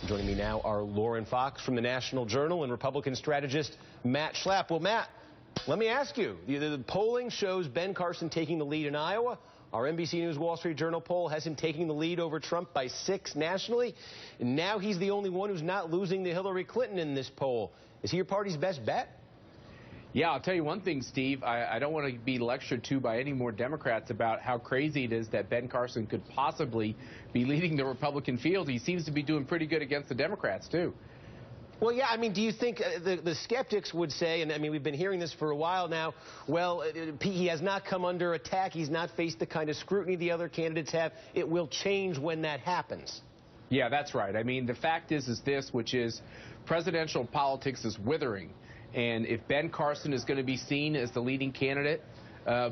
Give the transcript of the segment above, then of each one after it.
Joining me now are Lauren Fox from the National Journal and Republican strategist Matt Schlapp. Well, Matt, let me ask you, the polling shows Ben Carson taking the lead in Iowa. Our NBC News Wall Street Journal poll has him taking the lead over Trump by 6 nationally. And now he's the only one who's not losing to Hillary Clinton in this poll. Is he your party's best bet? Yeah, I'll tell you one thing, Steve. I don't want to be lectured to by any more Democrats about how crazy it is that Ben Carson could possibly be leading the Republican field. He seems to be doing pretty good against the Democrats, too. Well, yeah, I mean, do you think the skeptics would say, and I mean, we've been hearing this for a while now, well, he has not come under attack. He's not faced the kind of scrutiny the other candidates have. It will change when that happens. Yeah, that's right. I mean, the fact is this, which is presidential politics is withering. And if Ben Carson is going to be seen as the leading candidate,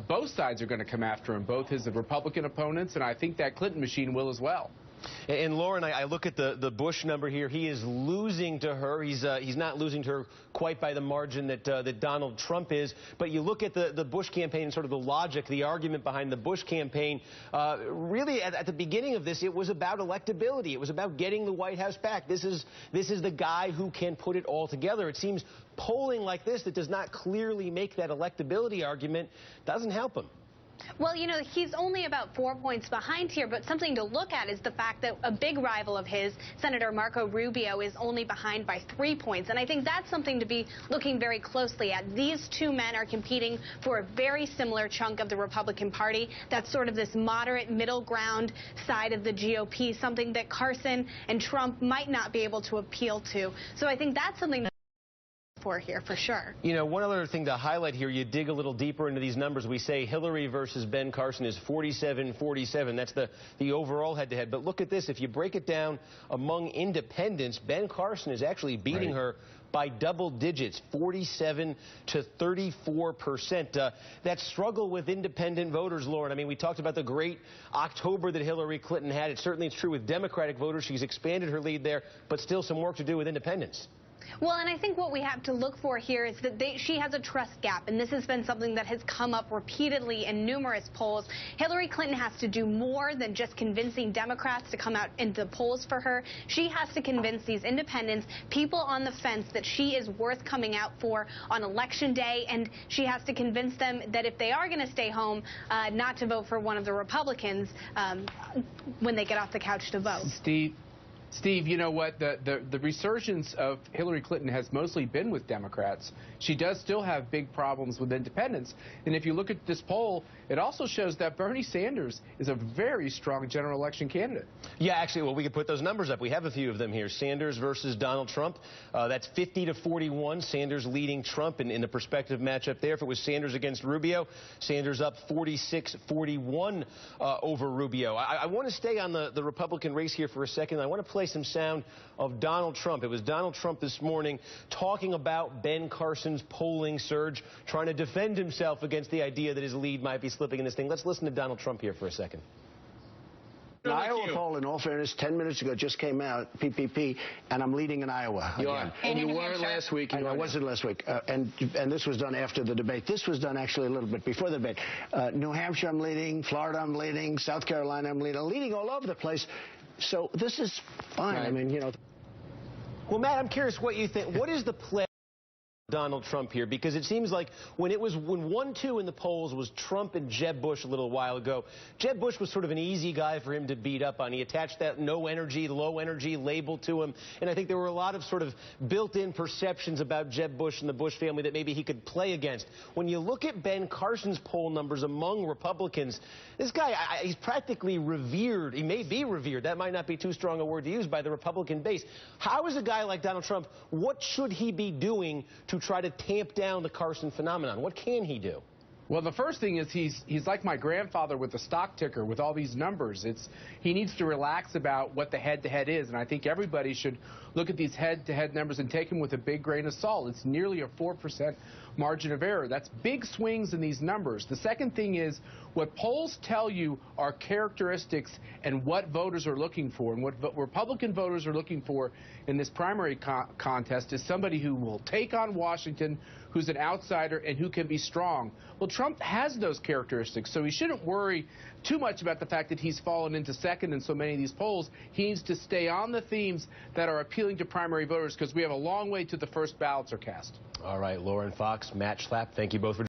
both sides are going to come after him, both his Republican opponents, and I think that Clinton machine will as well. And Lauren, I look at the Bush number here. He is losing to her. He's not losing to her quite by the margin that Donald Trump is. But you look at the Bush campaign and sort of the logic, the argument behind the Bush campaign. Really, at the beginning of this, it was about electability. It was about getting the White House back. This is the guy who can put it all together. It seems polling like this that does not clearly make that electability argument doesn't help him. Well, you know, he's only about 4 points behind here, but something to look at is the fact that a big rival of his, Senator Marco Rubio, is only behind by 3 points. And I think that's something to be looking very closely at. These two men are competing for a very similar chunk of the Republican Party. That's sort of this moderate middle ground side of the GOP, something that Carson and Trump might not be able to appeal to. So I think that's something for here for sure. You know, one other thing to highlight here, you dig a little deeper into these numbers. We say Hillary versus Ben Carson is 47-47. That's the overall head-to-head. But look at this. If you break it down among independents, Ben Carson is actually beating her by double digits, 47 to 34%. That struggle with independent voters, Lauren, I mean, we talked about the great October that Hillary Clinton had. It certainly is true with Democratic voters. She's expanded her lead there, but still some work to do with independents. Well, and I think what we have to look for here is that she has a trust gap, and this has been something that has come up repeatedly in numerous polls. Hillary Clinton has to do more than just convincing Democrats to come out into the polls for her. She has to convince these independents, people on the fence, that she is worth coming out for on Election Day, and she has to convince them that if they are going to stay home, not to vote for one of the Republicans when they get off the couch to vote. Steve, you know what? The resurgence of Hillary Clinton has mostly been with Democrats. She does still have big problems with independents. And if you look at this poll, it also shows that Bernie Sanders is a very strong general election candidate. Yeah, actually, well, we could put those numbers up. We have a few of them here. Sanders versus Donald Trump. That's 50-41. Sanders leading Trump in the prospective matchup there. If it was Sanders against Rubio, Sanders up 46-41 over Rubio. I want to stay on the Republican race here for a second. I want to play some sound of Donald Trump. It was Donald Trump this morning talking about Ben Carson's polling surge, trying to defend himself against the idea that his lead might be slipping in this thing. Let's listen to Donald Trump here for a second. An Iowa poll, in all fairness, 10 minutes ago just came out, PPP, and I'm leading in Iowa. You are. And you weren't last week. I wasn't last week. And this was done after the debate. This was done actually a little bit before the debate. New Hampshire I'm leading, Florida I'm leading, South Carolina I'm leading all over the place. So this is fine. Right. I mean, you know. Well, Matt, I'm curious what you think. What is the play Donald Trump here? Because it seems like when 1-2 in the polls was Trump and Jeb Bush a little while ago, Jeb Bush was sort of an easy guy for him to beat up on. He attached that no energy, low energy label to him. And I think there were a lot of sort of built-in perceptions about Jeb Bush and the Bush family that maybe he could play against. When you look at Ben Carson's poll numbers among Republicans, this guy, he's practically revered. He may be revered. That might not be too strong a word to use by the Republican base. How is a guy like Donald Trump, what should he be doing to try to tamp down the Carson phenomenon? What can he do? Well, the first thing is he's like my grandfather with the stock ticker with all these numbers. He needs to relax about what the head-to-head is, and I think everybody should look at these head-to-head numbers and take them with a big grain of salt. It's nearly a 4% margin of error. That's big swings in these numbers. The second thing is what polls tell you are characteristics and what voters are looking for. And what Republican voters are looking for in this primary contest is somebody who will take on Washington, who's an outsider, and who can be strong. Well, Trump Trump has those characteristics, so he shouldn't worry too much about the fact that he's fallen into second in so many of these polls. He needs to stay on the themes that are appealing to primary voters, because we have a long way to the first ballots are cast. All right, Lauren Fox, Matt Schlapp, thank you both for